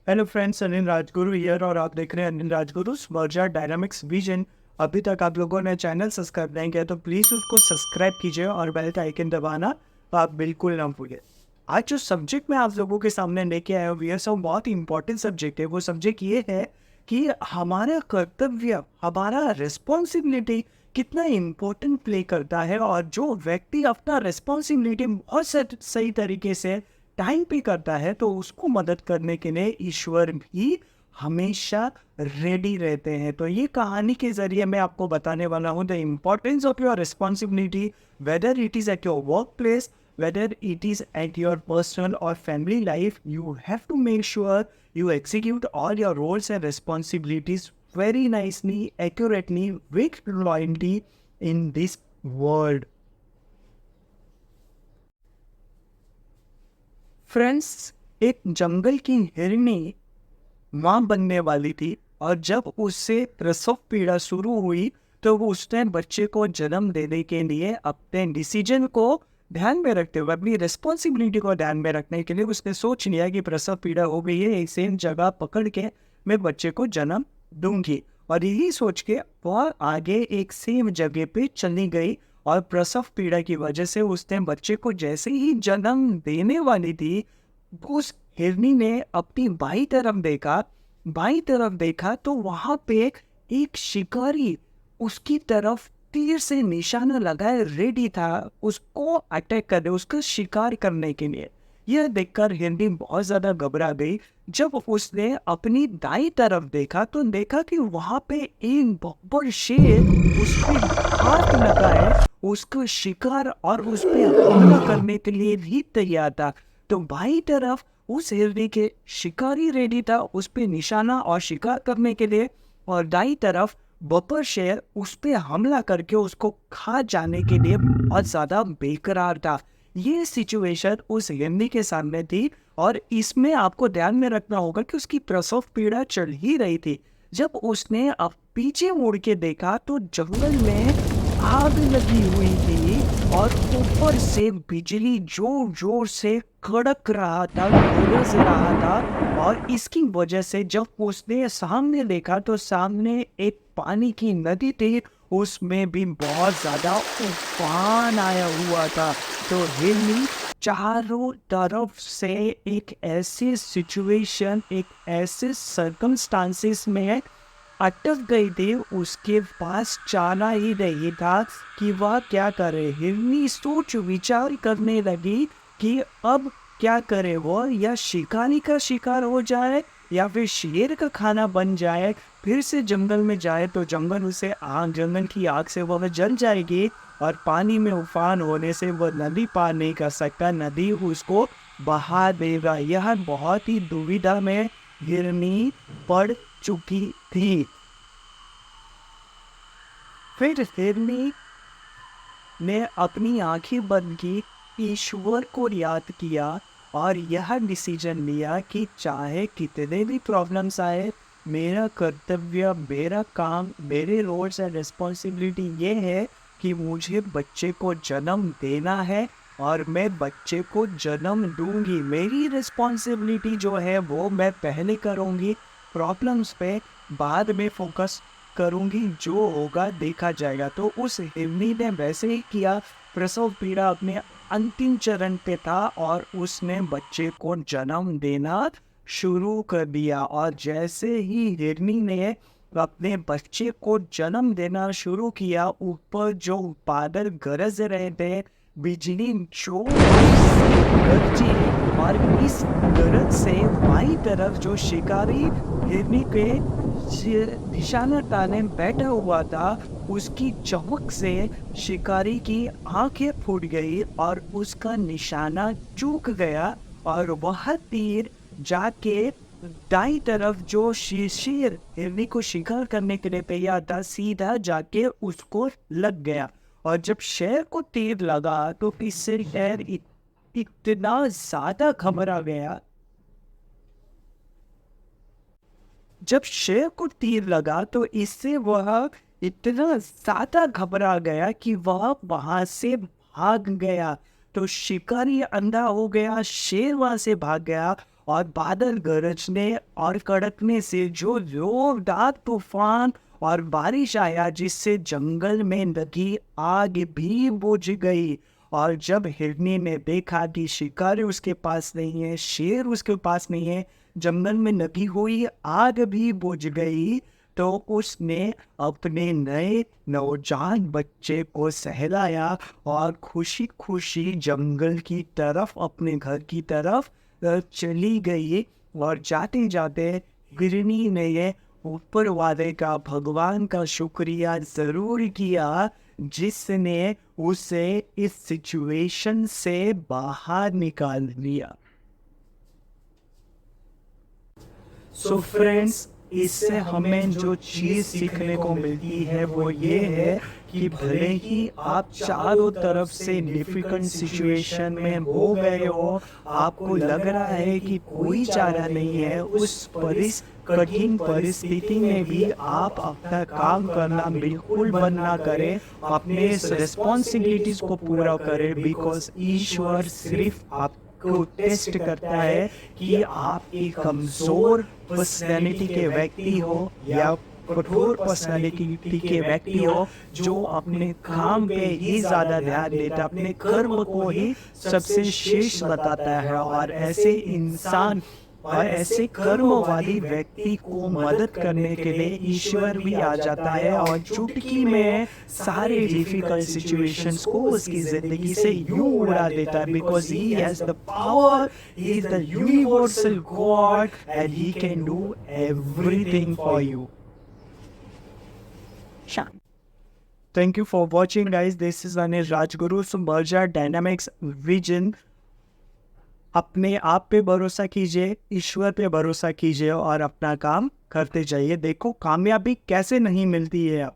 Hello friends, Anil Rajguru here और आप देख रहे हैं Anil Rajguru merger dynamics vision. अभी तक आप लोगों ने चैनल सब्सक्राइब नहीं किया तो प्लीज़ उसको सब्सक्राइब कीजिए और बेल का आइकन दबाना आप बिल्कुल ना भूलिए। आज जो सब्जेक्ट मैं आप लोगों के सामने लेके आया हूँ ये सब बहुत ही इंपॉर्टेंट सब्जेक्ट है। वो सब्जेक्ट ये है कि हमारा कर्तव्य, हमारा रिस्पॉन्सिबिलिटी कितना इम्पोर्टेंट प्ले करता है, और जो व्यक्ति अपना रिस्पॉन्सिबिलिटी बहुत सही तरीके से टाइम पे करता है तो उसको मदद करने के लिए ईश्वर भी हमेशा रेडी रहते हैं। तो ये कहानी के जरिए मैं आपको बताने वाला हूँ the importance of your responsibility, whether it is at your work place, whether it is at your personal or family life. You have to make sure you execute all your roles and responsibilities very nicely, accurately, with loyalty in this world. Friends, एक जंगल की हिरनी माँ बनने वाली थी, और जब उससे प्रसव पीड़ा शुरू हुई तो वो उसने बच्चे को जन्म देने के लिए अपने डिसीजन को ध्यान में रखते हुए, अपनी रिस्पॉन्सिबिलिटी को ध्यान में रखने के लिए उसने सोच लिया कि प्रसव पीड़ा हो गई है, एक सेम जगह पकड़ के मैं बच्चे को जन्म दूंगी। और यही सोच के वह आगे एक सेम जगह पे चली गई, और प्रसव पीड़ा की वजह से उसने बच्चे को जैसे ही जन्म देने वाली थी, उस हिरनी ने अपनी बाई तरफ देखा तो वहां पे एक शिकारी उसकी तरफ तीर से निशाना लगाए रेडी था, उसको अटैक करने, उसका शिकार करने के लिए। यह देखकर हिरनी बहुत ज्यादा घबरा गई। जब उसने अपनी दाई तरफ देखा तो देखा कि वहां पे एक बब्बर शेर उस पे हाथ लगाए उसका शिकार और उस पे हमला करने के लिए भी तैयार था। तो बाई तरफ उस हिरनी के शिकारी रेडी था उस पे निशाना और शिकार करने के लिए, और दाई तरफ बब्बर शेर उस पे हमला करके उसको खा जाने के लिए बहुत ज्यादा बेकरार था। ये सिचुएशन उस हिरनी के सामने थी, और इसमें आपको ध्यान में रखना होगा कि उसकी प्रसव पीड़ा चल ही रही थी। जब उसने अब पीछे मुड़ के देखा तो जंगल में आग लगी हुई थी, और ऊपर से बिजली जोर जोर से कड़क रहा था, गरज रहा था। और इसकी वजह से जब उसने सामने देखा तो सामने एक पानी की नदी थी, उसमें भी बहुत ज्यादा तूफान आया हुआ था। तो हिरनी चारों तरफ से एक ऐसी सिचुएशन, एक ऐसे सर्कमस्टांसिस में अटक गई थी, उसके पास चारा ही नहीं था कि वह क्या करे। हिरनी सोच विचार करने लगी कि अब क्या करे वो, या शिकारी का शिकार हो जाए या फिर शेर का खाना बन जाए, फिर से जंगल में जाए तो जंगल की आग से वह जल जाएगी, और पानी में उफान होने से वह नदी पार नहीं कर सकता, नदी उसको बहा देगा। यह बहुत ही दुविधा में हिरनी पड़ चुकी थी। फिर हिरनी ने अपनी आंखें बंद की, ईश्वर को याद किया और यह डिसीजन लिया कि चाहे कितने भी प्रॉब्लम्स आए, मेरा कर्तव्य, मेरा काम, मेरे रोल्स एंड रिस्पॉन्सिबिलिटी ये है कि मुझे बच्चे को जन्म देना है, और मैं बच्चे को जन्म दूंगी। मेरी रिस्पॉन्सिबिलिटी जो है वो मैं पहले करूंगी, प्रॉब्लम्स पे बाद में फोकस करूंगी, जो होगा देखा जाएगा। तो उस हिरनी ने वैसे ही किया। प्रसव पीड़ा अपने अंतिम चरण पे था और उसने बच्चे को जन्म देना शुरू कर दिया। और जैसे ही हिरनी ने अपने बच्चे को जन्म देना शुरू किया, ऊपर जो बादल गरज रहे थे, बिजली जोर से गरजी, और इस गरज से बाईं तरफ जो शिकारी हिरनी पे निशाना ताने बैठा हुआ था, उसकी चमक से शिकारी की आंखें फूट गई और उसका निशाना चूक गया, और वह तीर जाके दाई तरफ जो शेर हिरनी को शिकार करने के लिए तैयार था, सीधा जाके उसको लग गया। और जब शेर को तीर लगा तो इससे शेर इतना ज्यादा घबरा गया। जब शेर को तीर लगा तो इससे वह इतना ज्यादा घबरा गया कि वह वहां से भाग गया। तो शिकारी अंधा हो गया, शेर वहां से भाग गया, और बादल गरजने और कड़कने से जो जोरदार तूफान और बारिश आया, जिससे जंगल में लगी आग भी बुझ गई। और जब हिरनी ने देखा कि शिकारी उसके पास नहीं है, शेर उसके पास नहीं है, जंगल में लगी हुई आग भी बुझ गई, तो उसने अपने नए नवजात बच्चे को सहलाया और खुशी खुशी जंगल की तरफ, अपने घर की तरफ चली गई। और जाते जाते हिरनी ने ये ऊपर वाले का, भगवान का शुक्रिया जरूर किया, जिसने उसे इस सिचुएशन से बाहर निकाल लिया। सो फ्रेंड्स, इससे हमें जो चीज सीखने को मिलती है वो ये है कि भले ही आप चारों तरफ से डिफिकल्ट सिचुएशन में हो गए हो, आपको लग रहा है कि कोई चारा नहीं है, उस कठिन परिस्थिति में भी आप अपना काम करना बिल्कुल बंद ना करें, अपने रिस्पॉन्सिबिलिटीज को पूरा करें, बिकॉज ईश्वर सिर्फ को टेस्ट करता है कि आप एक कमजोर पर्सनैलिटी के व्यक्ति हो या कठोर पर्सनैलिटी के व्यक्ति हो, जो अपने काम पे ही ज्यादा ध्यान देता, अपने कर्म को ही सबसे श्रेष्ठ बताता है। और ऐसे इंसान और ऐसे कर्म वाली व्यक्ति को मदद करने के लिए ईश्वर भी आ जाता है और चुटकी में सारे डिफिकल्ट सिचुएशंस को उसकी जिंदगी से यूं उड़ा देता है, because he has the power, he is the universal God and he can do everything for you. Thank you for watching, guys. This is Anish Rajguru. So Merger Dynamics Vision. अपने आप पे भरोसा कीजिए, ईश्वर पे भरोसा कीजिए और अपना काम करते जाइए। देखो कामयाबी कैसे नहीं मिलती है।